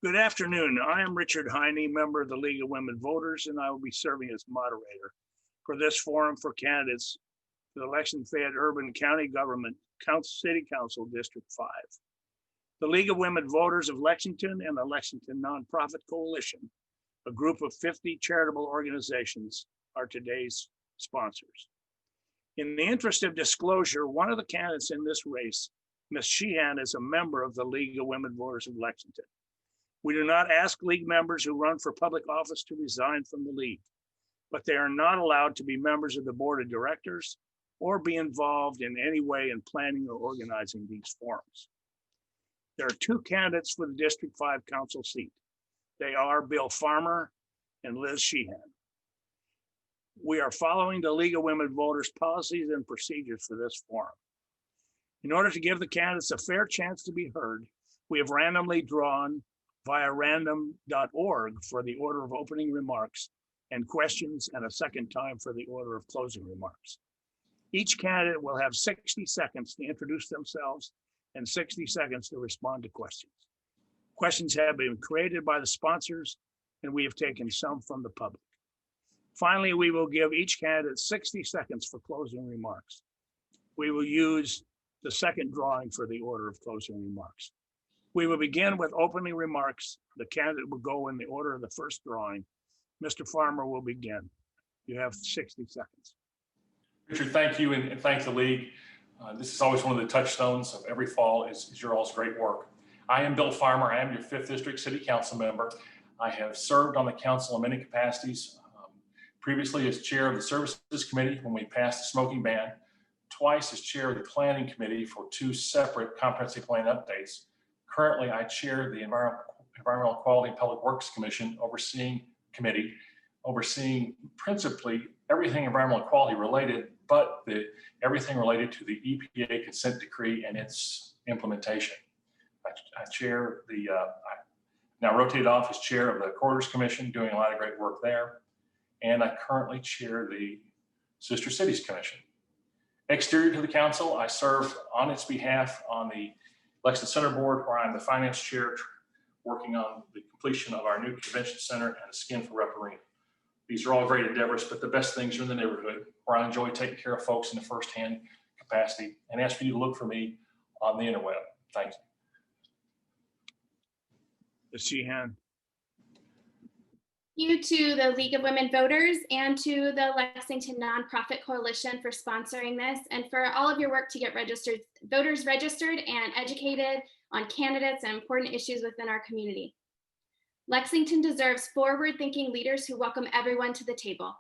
Good afternoon. I am Richard Heine, member of the League of Women Voters, and I will be serving as moderator for this forum for candidates for the Lexington Fayette Urban County Government City Council District 5. The League of Women Voters of Lexington and the Lexington Nonprofit Coalition, a group of 50 charitable organizations, are today's sponsors. In the interest of disclosure, one of the candidates in this race, Ms. Sheehan, is a member of the League of Women Voters of Lexington. We do not ask League members who run for public office to resign from the League, but they are not allowed to be members of the board of directors or be involved in any way in planning or organizing these forums. There are two candidates for the District 5 council seat. They are Bill Farmer and Liz Sheehan. We are following the League of Women Voters policies and procedures for this forum. In order to give the candidates a fair chance to be heard, we have randomly drawn via random.org for the order of opening remarks and questions, and a second time for the order of closing remarks. Each candidate will have 60 seconds to introduce themselves and 60 seconds to respond to questions. Questions have been created by the sponsors, and we have taken some from the public. Finally, we will give each candidate 60 seconds for closing remarks. We will use the second drawing for the order of closing remarks. We will begin with opening remarks. The candidate will go in the order of the first drawing. Mr. Farmer will begin. You have 60 seconds. Richard, thank you, and thank the League. This is always one of the touchstones of every fall is your all's great work. I am Bill Farmer. I am your 5th District City Council member. I have served on the council in many capacities, previously as chair of the Services Committee when we passed the smoking ban, twice as chair of the Planning Committee for 2 separate comprehensive plan updates. Currently, I chair the Environmental Quality and Public Works Commission overseeing principally everything environmental quality related, but everything related to the EPA consent decree and its implementation. I chair I now rotated off as chair of the Corridors Commission, doing a lot of great work there. And I currently chair the Sister Cities Commission. Exterior to the council, I serve on its behalf on the Lexington Center Board, where I'm the finance chair, working on the completion of our new convention center and a skin for Rep Arena. These are all great endeavors, but the best things are in the neighborhood, where I enjoy taking care of folks in a firsthand capacity, and ask for you to look for me on the interweb. Thank you. Ms. Sheehan. Thank you to the League of Women Voters and to the Lexington Nonprofit Coalition for sponsoring this, and for all of your work to get voters registered and educated on candidates and important issues within our community. Lexington deserves forward-thinking leaders who welcome everyone to the table.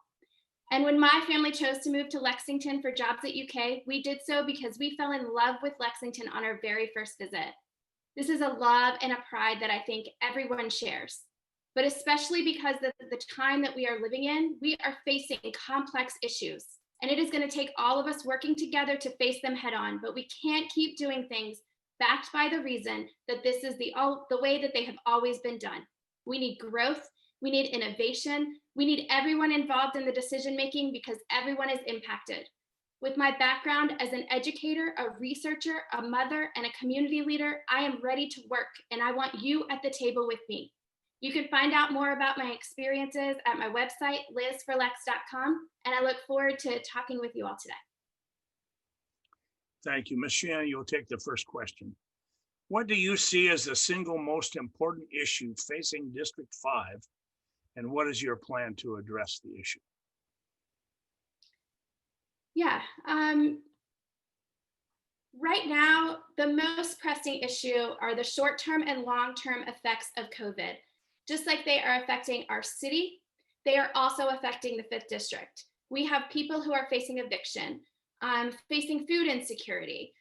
And when my family chose to move to Lexington for jobs at UK, we did so because we fell in love with Lexington on our very first visit. This is a love and a pride that I think everyone shares. But especially because of the time that we are living in, we are facing complex issues. And it is going to take all of us working together to face them head on. But we can't keep doing things backed by the reason that this is the way that they have always been done. We need growth. We need innovation. We need everyone involved in the decision making because everyone is impacted. With my background as an educator, a researcher, a mother, and a community leader, I am ready to work, and I want you at the table with me. You can find out more about my experiences at my website, lizforlex.com, and I look forward to talking with you all today. Thank you. Ms. Sheehan, you'll take the first question. What do you see as the single most important issue facing District 5, and what is your plan to address the issue? Yeah, right now, the most pressing issue are the short-term and long-term effects of COVID. Just like they are affecting our city, they are also affecting the 5th District. We have people who are facing eviction, facing food insecurity,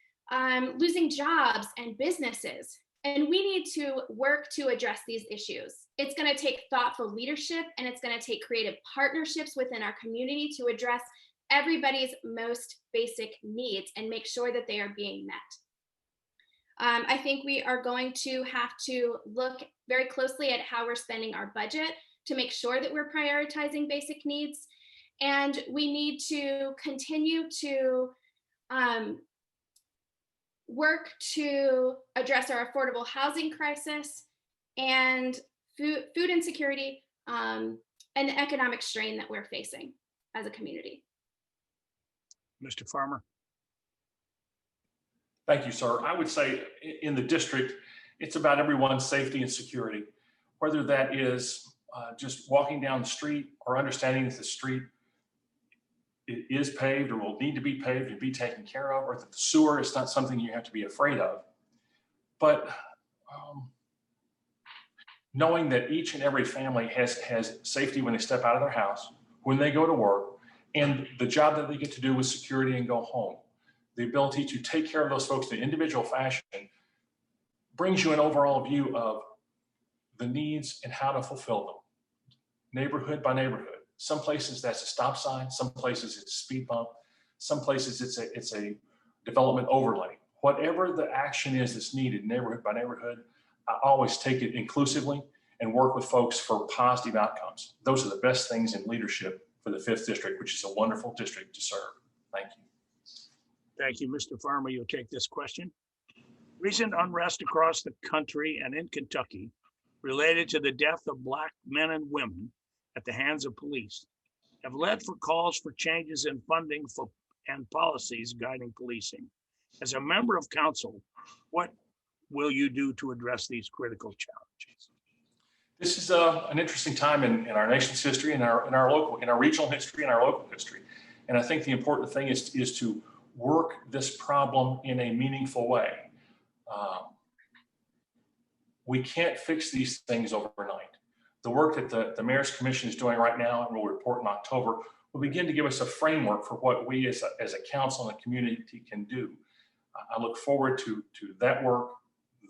losing jobs and businesses. And we need to work to address these issues. It's going to take thoughtful leadership, and it's going to take creative partnerships within our community to address everybody's most basic needs and make sure that they are being met. I think we are going to have to look very closely at how we're spending our budget to make sure that we're prioritizing basic needs. And we need to continue to work to address our affordable housing crisis and food insecurity, and the economic strain that we're facing as a community. Mr. Farmer. Thank you, sir. I would say in the district, it's about everyone's safety and security, whether that is just walking down the street or understanding that the street is paved or will need to be paved and be taken care of, or that the sewer is not something you have to be afraid of. But knowing that each and every family has safety when they step out of their house, when they go to work, and the job that they get to do with security and go home. The ability to take care of those folks in an individual fashion brings you an overall view of the needs and how to fulfill them, neighborhood by neighborhood. Some places that's a stop sign, some places it's a speed bump, some places it's a development overlay. Whatever the action is that's needed neighborhood by neighborhood, I always take it inclusively and work with folks for positive outcomes. Those are the best things in leadership for the 5th District, which is a wonderful district to serve. Thank you. Thank you, Mr. Farmer. You'll take this question. Recent unrest across the country and in Kentucky related to the death of Black men and women at the hands of police have led for calls for changes in funding for and policies guiding policing. As a member of council, what will you do to address these critical challenges? This is an interesting time in our nation's history, in our regional history, and our local history. And I think the important thing is to work this problem in a meaningful way. We can't fix these things overnight. The work that the Mayor's Commission is doing right now, and will report in October, will begin to give us a framework for what we as a council and a community can do. I look forward to that work,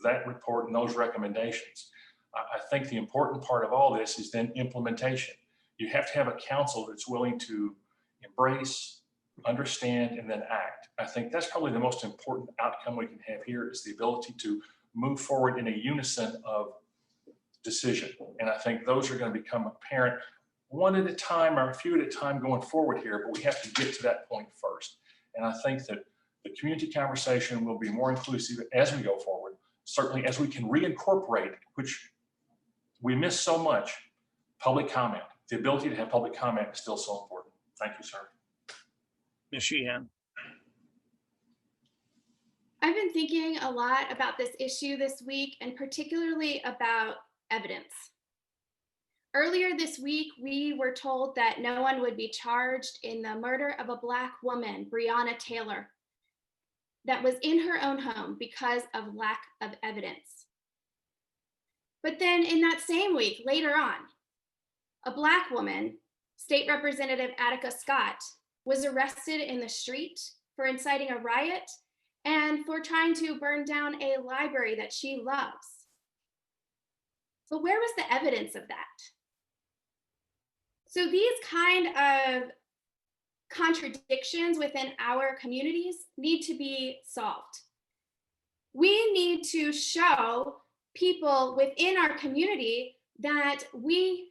that report, and those recommendations. I think the important part of all this is then implementation. You have to have a council that's willing to embrace, understand, and then act. I think that's probably the most important outcome we can have here, is the ability to move forward in a unison of decision. And I think those are going to become apparent one at a time or a few at a time going forward here, but we have to get to that point first. And I think that the community conversation will be more inclusive as we go forward, certainly as we can reincorporate, which we miss so much, public comment. The ability to have public comment is still so important. Thank you, sir. Ms. Sheehan. I've been thinking a lot about this issue this week, and particularly about evidence. Earlier this week, we were told that no one would be charged in the murder of a Black woman, Breonna Taylor, that was in her own home because of lack of evidence. But then in that same week, later on, a Black woman, State Representative Attica Scott, was arrested in the street for inciting a riot and for trying to burn down a library that she loves. But where was the evidence of that? So these kind of contradictions within our communities need to be solved. We need to show people within our community that we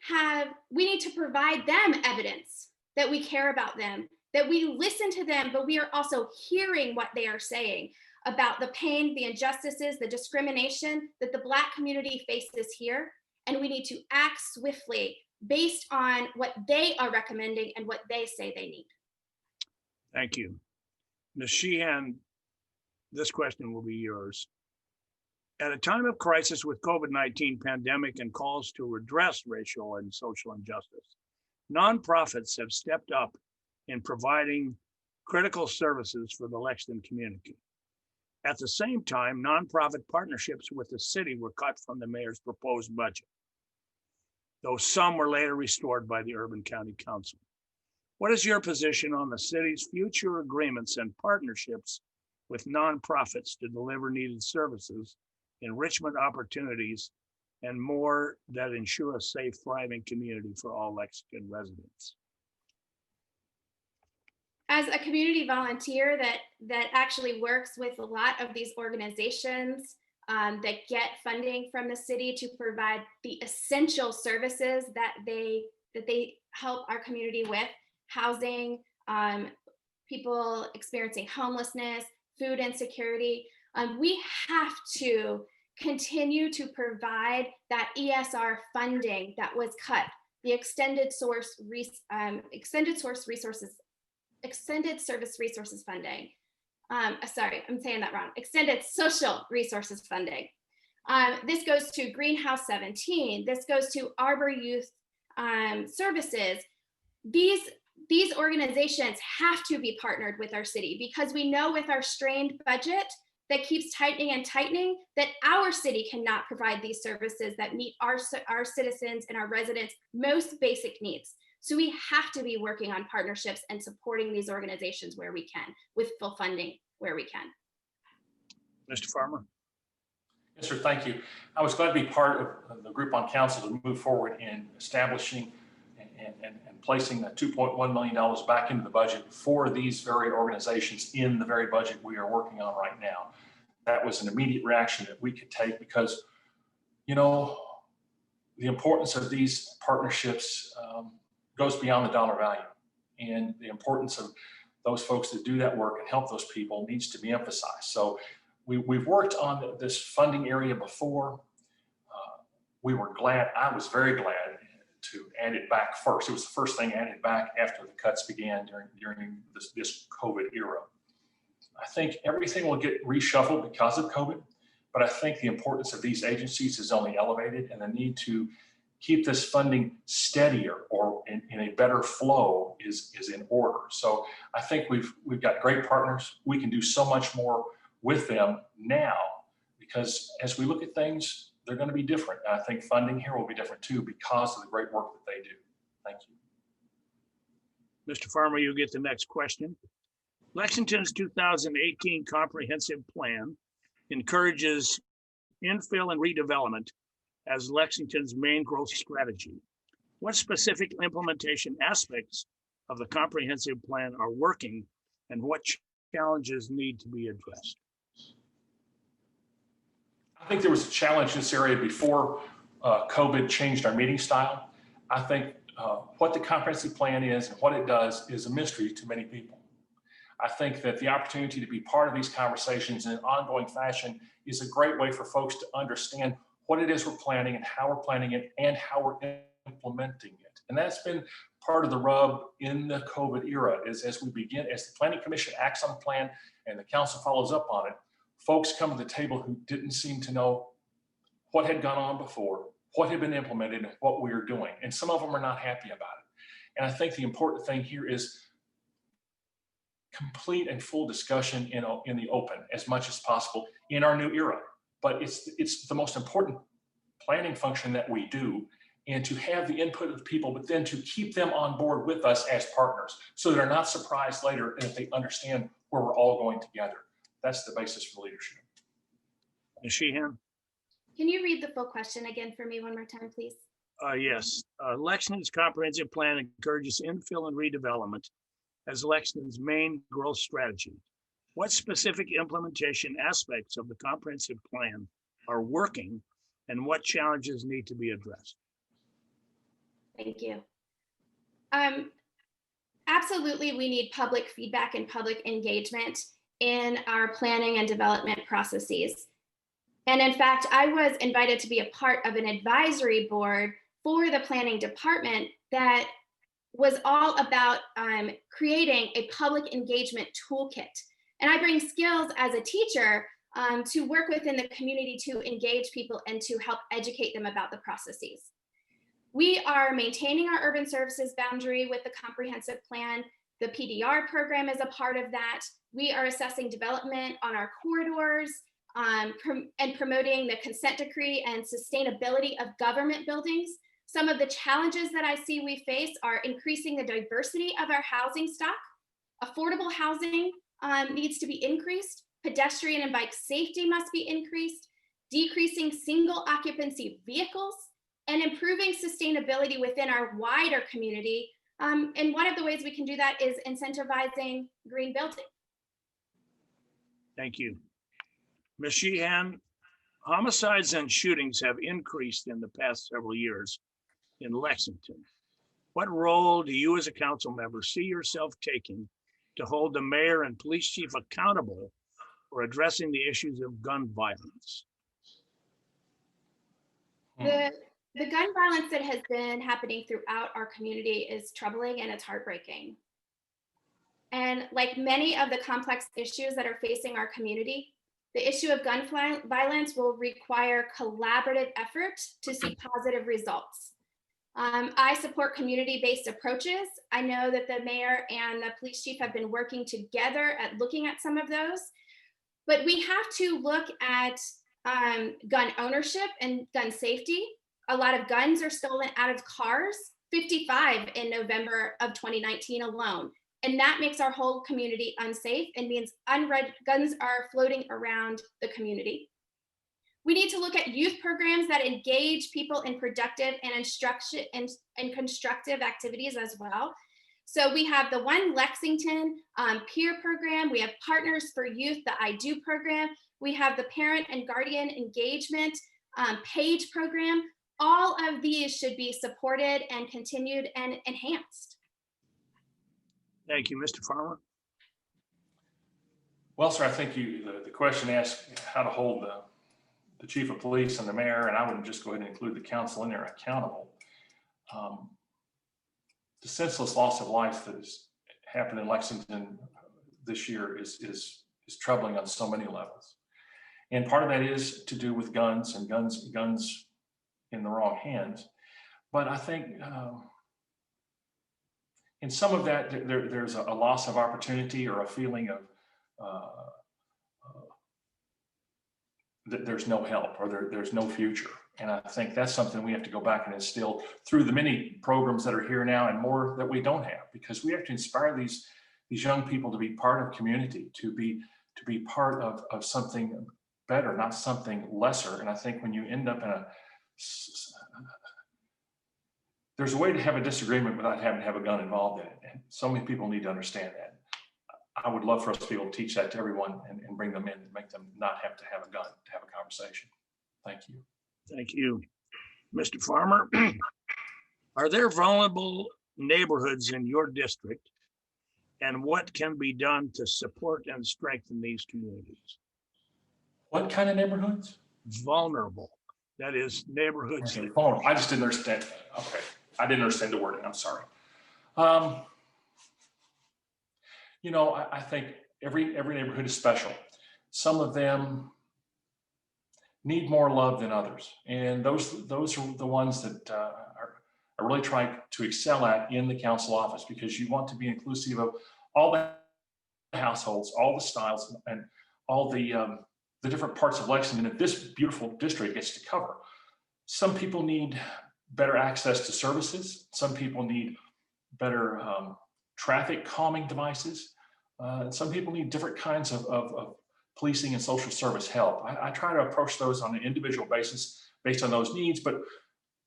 need to provide them evidence that we care about them, that we listen to them, but we are also hearing what they are saying about the pain, the injustices, the discrimination that the Black community faces here. And we need to act swiftly based on what they are recommending and what they say they need. Thank you. Ms. Sheehan, this question will be yours. At a time of crisis with COVID-19 pandemic and calls to redress racial and social injustice, nonprofits have stepped up in providing critical services for the Lexington community. At the same time, nonprofit partnerships with the city were cut from the mayor's proposed budget, though some were later restored by the Urban County Council. What is your position on the city's future agreements and partnerships with nonprofits to deliver needed services, enrichment opportunities, and more that ensure a safe, thriving community for all Lexington residents? As a community volunteer that actually works with a lot of these organizations that get funding from the city to provide the essential services that they help our community with, housing, people experiencing homelessness, food insecurity, we have to continue to provide that ESR funding that was cut, the extended service resources funding. Sorry, I'm saying that wrong. Extended social resources funding. This goes to Greenhouse 17. This goes to Arbor Youth Services. These organizations have to be partnered with our city, because we know with our strained budget that keeps tightening and tightening, that our city cannot provide these services that meet our citizens and our residents' most basic needs. So we have to be working on partnerships and supporting these organizations where we can, with full funding where we can. Mr. Farmer. Yes, sir, thank you. I was glad to be part of the group on council to move forward in establishing and placing that $2.1 million back into the budget for these very organizations in the very budget we are working on right now. That was an immediate reaction that we could take, because, you know, the importance of these partnerships goes beyond the dollar value, and the importance of those folks that do that work and help those people needs to be emphasized. So we've worked on this funding area before. We were glad, I was very glad to add it back first. It was the first thing added back after the cuts began during this COVID era. I think everything will get reshuffled because of COVID, but I think the importance of these agencies is only elevated, and the need to keep this funding steadier or in a better flow is in order. So I think we've got great partners. We can do so much more with them now, because as we look at things, they're going to be different. And I think funding here will be different too, because of the great work that they do. Thank you. Mr. Farmer, you get the next question. Lexington's 2018 comprehensive plan encourages infill and redevelopment as Lexington's main growth strategy. What specific implementation aspects of the comprehensive plan are working, and what challenges need to be addressed? I think there was a challenge in this area before COVID changed our meeting style. I think what the comprehensive plan is and what it does is a mystery to many people. I think that the opportunity to be part of these conversations in an ongoing fashion is a great way for folks to understand what it is we're planning and how we're planning it and how we're implementing it. And that's been part of the rub in the COVID era, is as we begin, as the Planning Commission acts on the plan and the council follows up on it, folks come to the table who didn't seem to know what had gone on before, what had been implemented, and what we were doing. And some of them are not happy about it. And I think the important thing here is complete and full discussion in the open as much as possible in our new era. But it's the most important planning function that we do, and to have the input of people, but then to keep them on board with us as partners, so they're not surprised later and that they understand where we're all going together. That's the basis for leadership. Ms. Sheehan? Can you read the full question again for me one more time, please? Yes. Lexington's comprehensive plan encourages infill and redevelopment as Lexington's main growth strategy. What specific implementation aspects of the comprehensive plan are working, and what challenges need to be addressed? Thank you. Absolutely, we need public feedback and public engagement in our planning and development processes. And in fact, I was invited to be a part of an advisory board for the planning department that was all about creating a public engagement toolkit. And I bring skills as a teacher to work within the community to engage people and to help educate them about the processes. We are maintaining our urban services boundary with the comprehensive plan. The PDR program is a part of that. We are assessing development on our corridors and promoting the consent decree and sustainability of government buildings. Some of the challenges that I see we face are increasing the diversity of our housing stock. Affordable housing needs to be increased. Pedestrian and bike safety must be increased. Decreasing single occupancy vehicles, and improving sustainability within our wider community. And one of the ways we can do that is incentivizing green building. Thank you. Ms. Sheehan, homicides and shootings have increased in the past several years in Lexington. What role do you as a council member see yourself taking to hold the mayor and police chief accountable for addressing the issues of gun violence? The gun violence that has been happening throughout our community is troubling and it's heartbreaking. And like many of the complex issues that are facing our community, the issue of gun violence will require collaborative effort to see positive results. I support community-based approaches. I know that the mayor and the police chief have been working together at looking at some of those, but we have to look at gun ownership and gun safety. A lot of guns are stolen out of cars, 55 in November of 2019 alone. And that makes our whole community unsafe and means guns are floating around the community. We need to look at youth programs that engage people in productive and instruction and constructive activities as well. So we have the One Lexington peer program. We have Partners for Youth, the I Do program. We have the Parent and Guardian Engagement PAGE program. All of these should be supported and continued and enhanced. Thank you, Mr. Farmer. Well, sir, I think the question asked how to hold the chief of police and the mayor, and I would just go ahead and include the council in there, accountable. The senseless loss of life that has happened in Lexington this year is troubling on so many levels. And part of that is to do with guns and guns in the wrong hands. But I think in some of that, there's a loss of opportunity or a feeling of that there's no help or there's no future. And I think that's something we have to go back and instill through the many programs that are here now and more that we don't have, because we have to inspire these young people to be part of community, to be part of something better, not something lesser. And I think when you end up in there's a way to have a disagreement without having to have a gun involved in it. And so many people need to understand that. I would love for us to be able to teach that to everyone and bring them in and make them not have to have a gun to have a conversation. Thank you. Thank you. Mr. Farmer, are there vulnerable neighborhoods in your district? And what can be done to support and strengthen these communities? What kind of neighborhoods? Vulnerable. That is neighborhoods. Okay, vulnerable. I just didn't understand. Okay, I didn't understand the wording. I'm sorry. You know, I think every neighborhood is special. Some of them need more love than others, and those are the ones that I really try to excel at in the council office, because you want to be inclusive of all the households, all the styles, and all the different parts of Lexington that this beautiful district gets to cover. Some people need better access to services. Some people need better traffic calming devices. Some people need different kinds of policing and social service help. I try to approach those on an individual basis based on those needs. But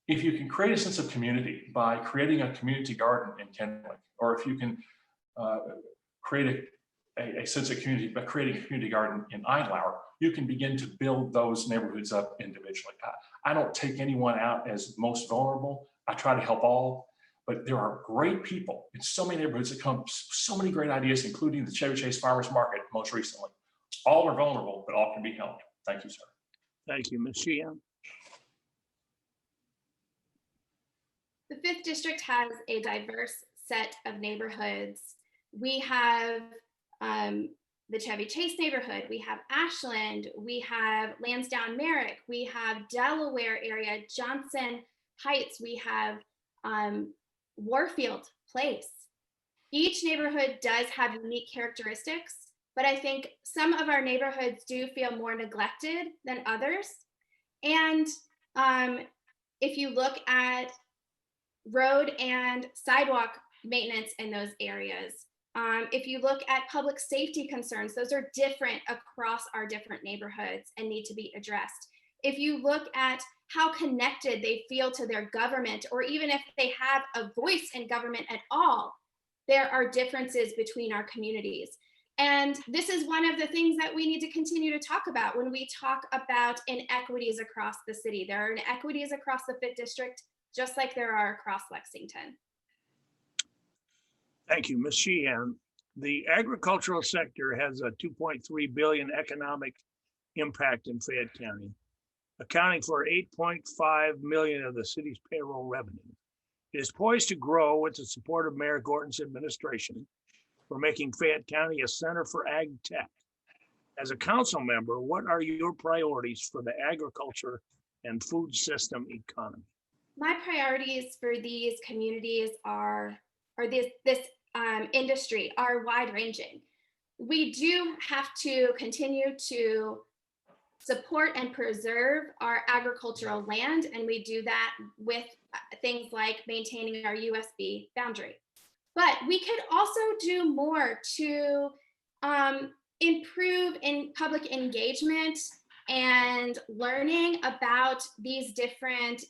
if you can create a sense of community by creating a community garden in Kennewick, or if you can create a sense of community by creating a community garden in Idlauer, you can begin to build those neighborhoods up individually. I don't take anyone out as most vulnerable. I try to help all. But there are great people in so many neighborhoods that come, so many great ideas, including the Chevy Chase Farmers Market most recently. All are vulnerable, but all can be helped. Thank you, sir. Thank you, Ms. Sheehan. The 5th District has a diverse set of neighborhoods. We have the Chevy Chase neighborhood, we have Ashland, we have Lansdowne Merrick, we have Delaware area, Johnson Heights, we have Warfield Place. Each neighborhood does have unique characteristics, but I think some of our neighborhoods do feel more neglected than others. And if you look at road and sidewalk maintenance in those areas, if you look at public safety concerns, those are different across our different neighborhoods and need to be addressed. If you look at how connected they feel to their government, or even if they have a voice in government at all, there are differences between our communities. And this is one of the things that we need to continue to talk about when we talk about inequities across the city. There are inequities across the 5th District, just like there are across Lexington. Thank you, Ms. Sheehan. The agricultural sector has a $2.3 billion economic impact in Fayette County. accounting for 8.5 million of the city's payroll revenue. It is poised to grow with the support of Mayor Gorton's administration for making Fayette County a center for ag tech. As a council member, what are your priorities for the agriculture and food system economy? My priorities for these communities or this industry are wide ranging. We do have to continue to support and preserve our agricultural land, and we do that with things like maintaining our USB boundary. But we could also do more to improve in public engagement and learning about these different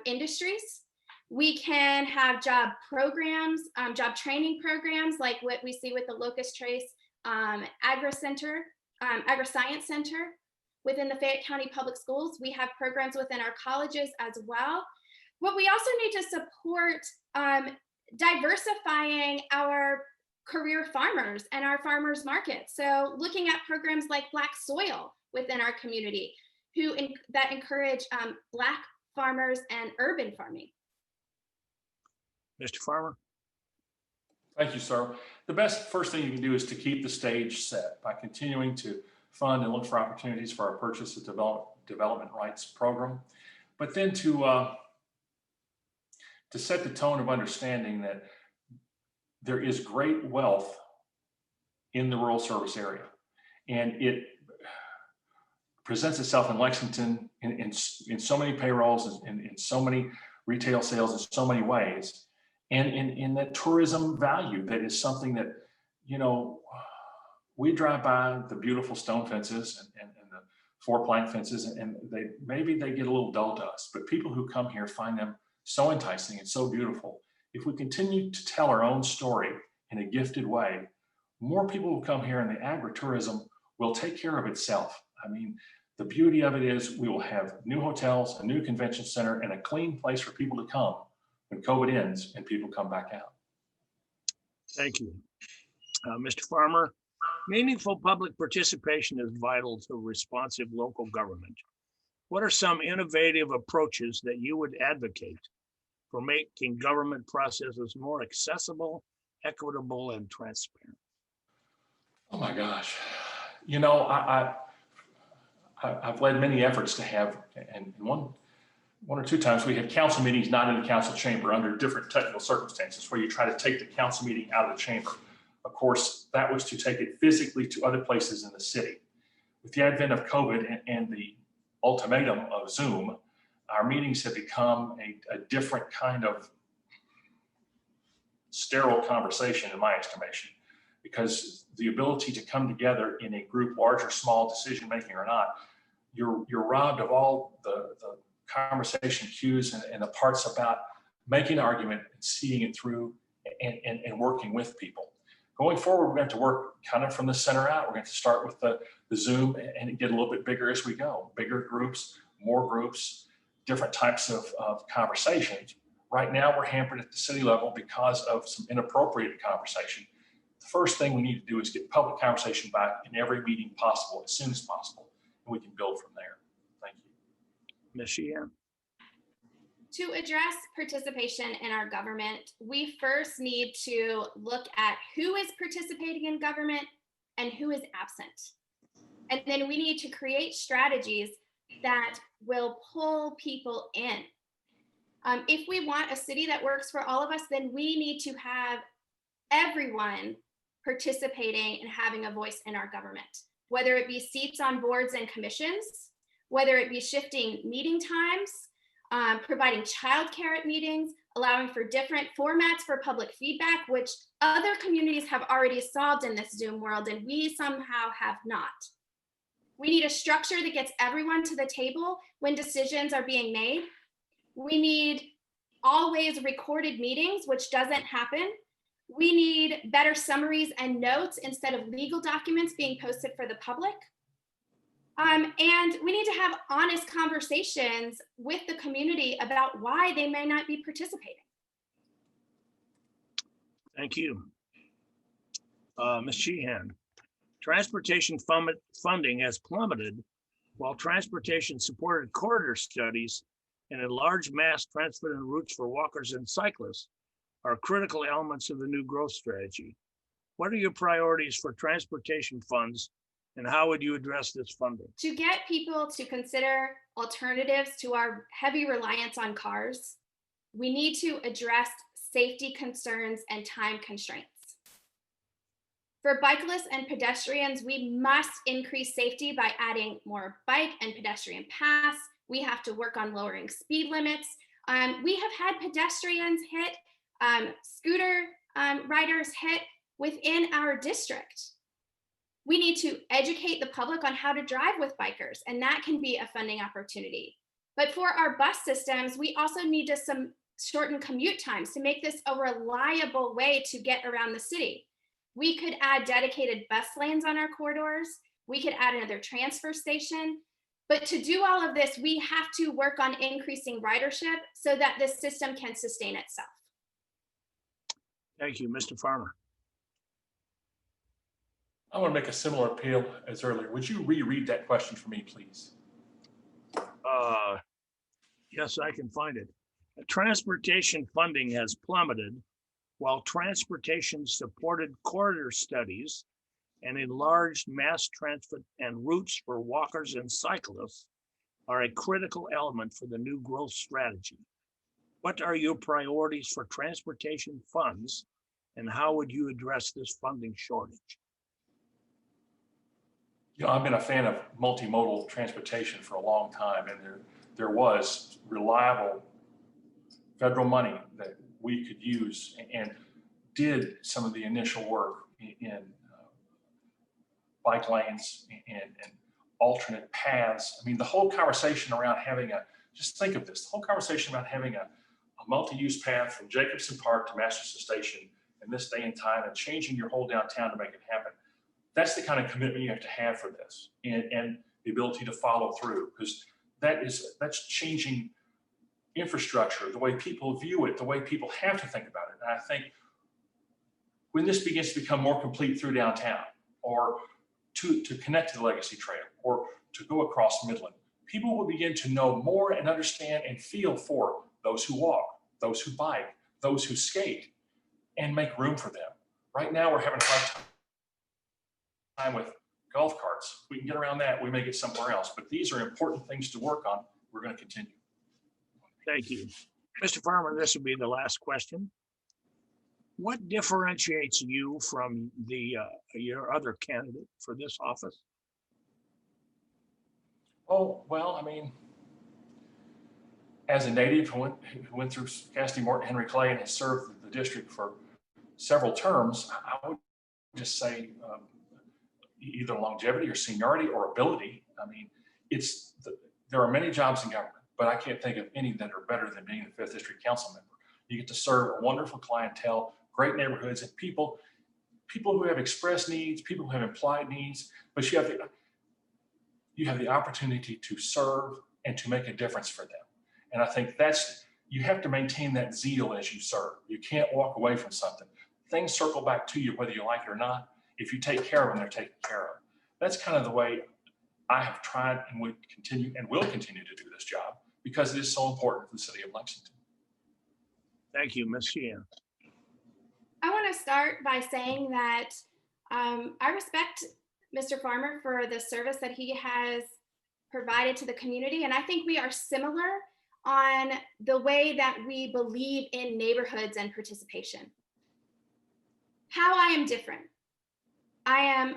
industries. We can have job programs, job training programs like what we see with the Locust Trace Agri-Science Center within the Fayette County Public Schools. We have programs within our colleges as well. But we also need to support diversifying our career farmers and our farmers market. So looking at programs like Black Soil within our community that encourage Black farmers and urban farming. Mr. Farmer? Thank you, sir. The first thing you can do is to keep the stage set by continuing to fund and look for opportunities for our purchase of development rights program, but then to set the tone of understanding that there is great wealth in the rural service area, and it presents itself in Lexington in so many payrolls and in so many retail sales in so many ways, and in that tourism value that is something that, you know, we drive by the beautiful stone fences and the 4-plank fences, and maybe they get a little dull to us, but people who come here find them so enticing and so beautiful. If we continue to tell our own story in a gifted way, more people who come here, and the agritourism will take care of itself. I mean, the beauty of it is we will have new hotels, a new convention center, and a clean place for people to come when COVID ends and people come back out. Thank you. Mr. Farmer, meaningful public participation is vital to responsive local government. What are some innovative approaches that you would advocate for making government processes more accessible, equitable, and transparent? Oh my gosh. You know, I've led many efforts to have, and one or two times we had council meetings not in the council chamber under different technical circumstances where you try to take the council meeting out of the chamber. Of course, that was to take it physically to other places in the city. With the advent of COVID and the ultimatum of Zoom, our meetings have become a different kind of sterile conversation, in my estimation, because the ability to come together in a group, large or small, decision making or not, you're robbed of all the conversation cues and the parts about making an argument and seeing it through and working with people. Going forward, we're going to have to work kind of from the center out. We're going to start with the Zoom and get a little bit bigger as we go. Bigger groups, more groups, different types of conversations. Right now, we're hampered at the city level because of some inappropriate conversation. The first thing we need to do is get public conversation back in every meeting possible as soon as possible, and we can build from there. Thank you. Ms. Sheehan? To address participation in our government, we first need to look at who is participating in government and who is absent. And then we need to create strategies that will pull people in. If we want a city that works for all of us, then we need to have everyone participating and having a voice in our government, whether it be seats on boards and commissions, whether it be shifting meeting times, providing childcare at meetings, allowing for different formats for public feedback, which other communities have already solved in this Zoom world, and we somehow have not. We need a structure that gets everyone to the table when decisions are being made. We need always recorded meetings, which doesn't happen. We need better summaries and notes instead of legal documents being posted for the public. And we need to have honest conversations with the community about why they may not be participating. Thank you. Ms. Sheehan, transportation funding has plummeted while transportation supported corridor studies and enlarged mass transit and routes for walkers and cyclists are critical elements of the new growth strategy. What are your priorities for transportation funds and how would you address this funding? To get people to consider alternatives to our heavy reliance on cars, we need to address safety concerns and time constraints. For bicyclists and pedestrians, we must increase safety by adding more bike and pedestrian paths. We have to work on lowering speed limits. We have had pedestrians hit, scooter riders hit within our district. We need to educate the public on how to drive with bikers, and that can be a funding opportunity. But for our bus systems, we also need to shorten commute times to make this a reliable way to get around the city. We could add dedicated bus lanes on our corridors. We could add another transfer station. But to do all of this, we have to work on increasing ridership so that this system can sustain itself. Thank you, Mr. Farmer. I want to make a similar appeal as earlier. Would you reread that question for me, please? Yes, I can find it. Transportation funding has plummeted while transportation supported corridor studies and enlarged mass transit and routes for walkers and cyclists are a critical element for the new growth strategy. What are your priorities for transportation funds and how would you address this funding shortage? You know, I've been a fan of multimodal transportation for a long time, and there was reliable federal money that we could use and did some of the initial work in bike lanes and alternate paths. I mean, the whole conversation around having just think of this, the whole conversation about having a multi-use path from Jacobson Park to Masterson Station in this day and time and changing your whole downtown to make it happen. That's the kind of commitment you have to have for this and the ability to follow through, because that's changing infrastructure, the way people view it, the way people have to think about it. And I think when this begins to become more complete through downtown or to connect to the Legacy Trail or to go across Midland, people will begin to know more and understand and feel for those who walk, those who bike, those who skate, and make room for them. Right now, we're having a hard time with golf carts. We can get around that. We may get somewhere else, but these are important things to work on. We're going to continue. Thank you. Mr. Farmer, this will be the last question. What differentiates you from your other candidate for this office? Oh, well, I mean, as a native who went through Cassidy, Morton, Henry Clay, and has served the district for several terms, I would just say either longevity or seniority or ability. I mean, there are many jobs in government, but I can't think of any that are better than being the 5th District Council member. You get to serve a wonderful clientele, great neighborhoods, and people who have expressed needs, people who have implied needs, but you have the opportunity to serve and to make a difference for them. And I think you have to maintain that zeal as you serve. You can't walk away from something. Things circle back to you whether you like it or not. If you take care of them, they're taken care of. That's kind of the way I have tried and will continue to do this job because it is so important for the city of Lexington. Thank you, Ms. Sheehan. I want to start by saying that I respect Mr. Farmer for the service that he has provided to the community. And I think we are similar on the way that we believe in neighborhoods and participation. How I am different. I am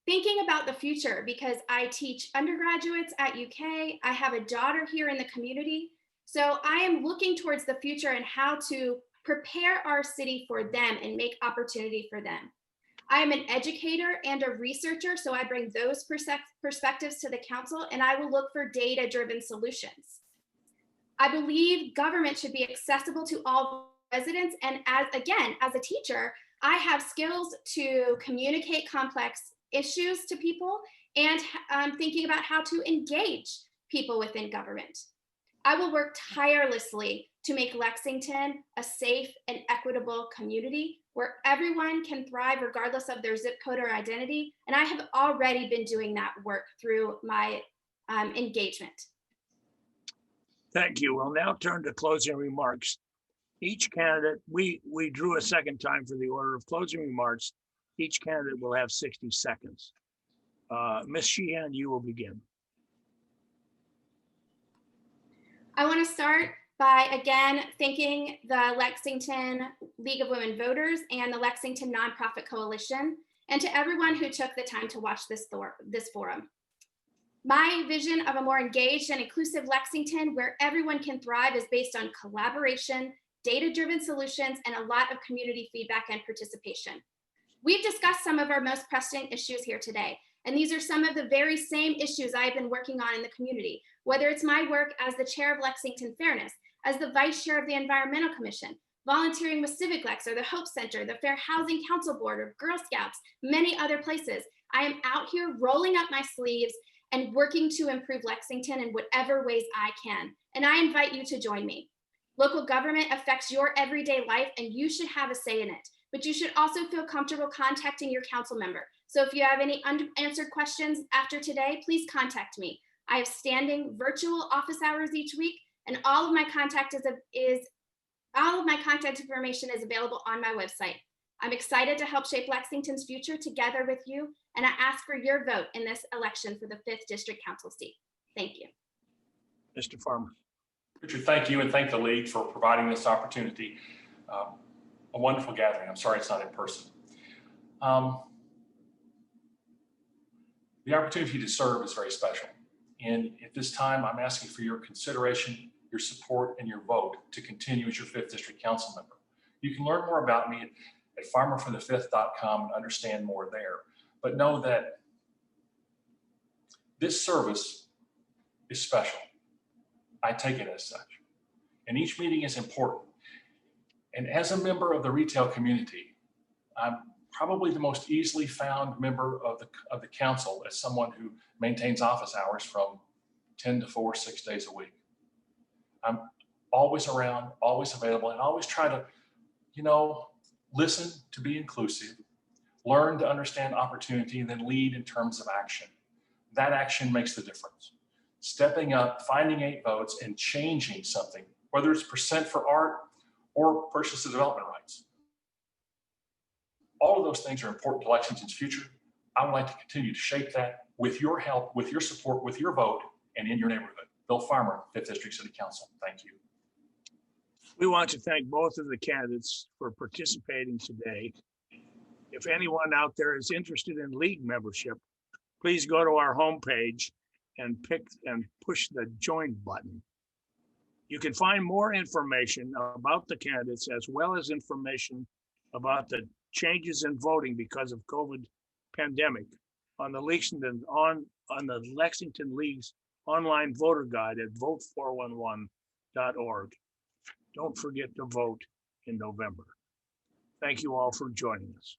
thinking about the future because I teach undergraduates at UK. I have a daughter here in the community. So I am looking towards the future and how to prepare our city for them and make opportunity for them. I am an educator and a researcher, so I bring those perspectives to the council, and I will look for data-driven solutions. I believe government should be accessible to all residents, and as a teacher, I have skills to communicate complex issues to people and thinking about how to engage people within government. I will work tirelessly to make Lexington a safe and equitable community where everyone can thrive regardless of their zip code or identity. And I have already been doing that work through my engagement. Thank you. We'll now turn to closing remarks. Each candidate, we drew a second time for the order of closing remarks. Each candidate will have 60 seconds. Ms. Sheehan, you will begin. I want to start by again thanking the Lexington League of Women Voters and the Lexington Nonprofit Coalition, and to everyone who took the time to watch this forum. My vision of a more engaged and inclusive Lexington where everyone can thrive is based on collaboration, data-driven solutions, and a lot of community feedback and participation. We've discussed some of our most pressing issues here today, and these are some of the very same issues I've been working on in the community, whether it's my work as the chair of Lexington Fairness, as the vice chair of the Environmental Commission, volunteering with Civic Lex or the Hope Center, the Fair Housing Council Board, or Girl Scouts, many other places. I am out here rolling up my sleeves and working to improve Lexington in whatever ways I can. And I invite you to join me. Local government affects your everyday life and you should have a say in it, but you should also feel comfortable contacting your council member. So if you have any unanswered questions after today, please contact me. I have standing virtual office hours each week, and all of my contact information is available on my website. I'm excited to help shape Lexington's future together with you, and I ask for your vote in this election for the 5th District Council seat. Thank you. Mr. Farmer. Richard, thank you, and thank the League for providing this opportunity. A wonderful gathering. I'm sorry it's not in person. The opportunity to serve is very special. And at this time, I'm asking for your consideration, your support, and your vote to continue as your 5th District Council member. You can learn more about me at farmerforthefifth.com and understand more there. But know that this service is special. I take it as such. And each meeting is important. And as a member of the retail community, I'm probably the most easily found member of the council as someone who maintains office hours from 10 to 4, 6 days a week. I'm always around, always available, and always try to, listen to be inclusive, learn to understand opportunity, and then lead in terms of action. That action makes the difference. Stepping up, finding 8 votes, and changing something, whether it's percent for art or purchase of development rights. All of those things are important to Lexington's future. I would like to continue to shape that with your help, with your support, with your vote, and in your neighborhood. Bill Farmer, 5th District City Council. Thank you. We want to thank both of the candidates for participating today. If anyone out there is interested in league membership, please go to our homepage and push the join button. You can find more information about the candidates as well as information about the changes in voting because of COVID pandemic on the Lexington League's online voter guide at vote411.org. Don't forget to vote in November. Thank you all for joining us.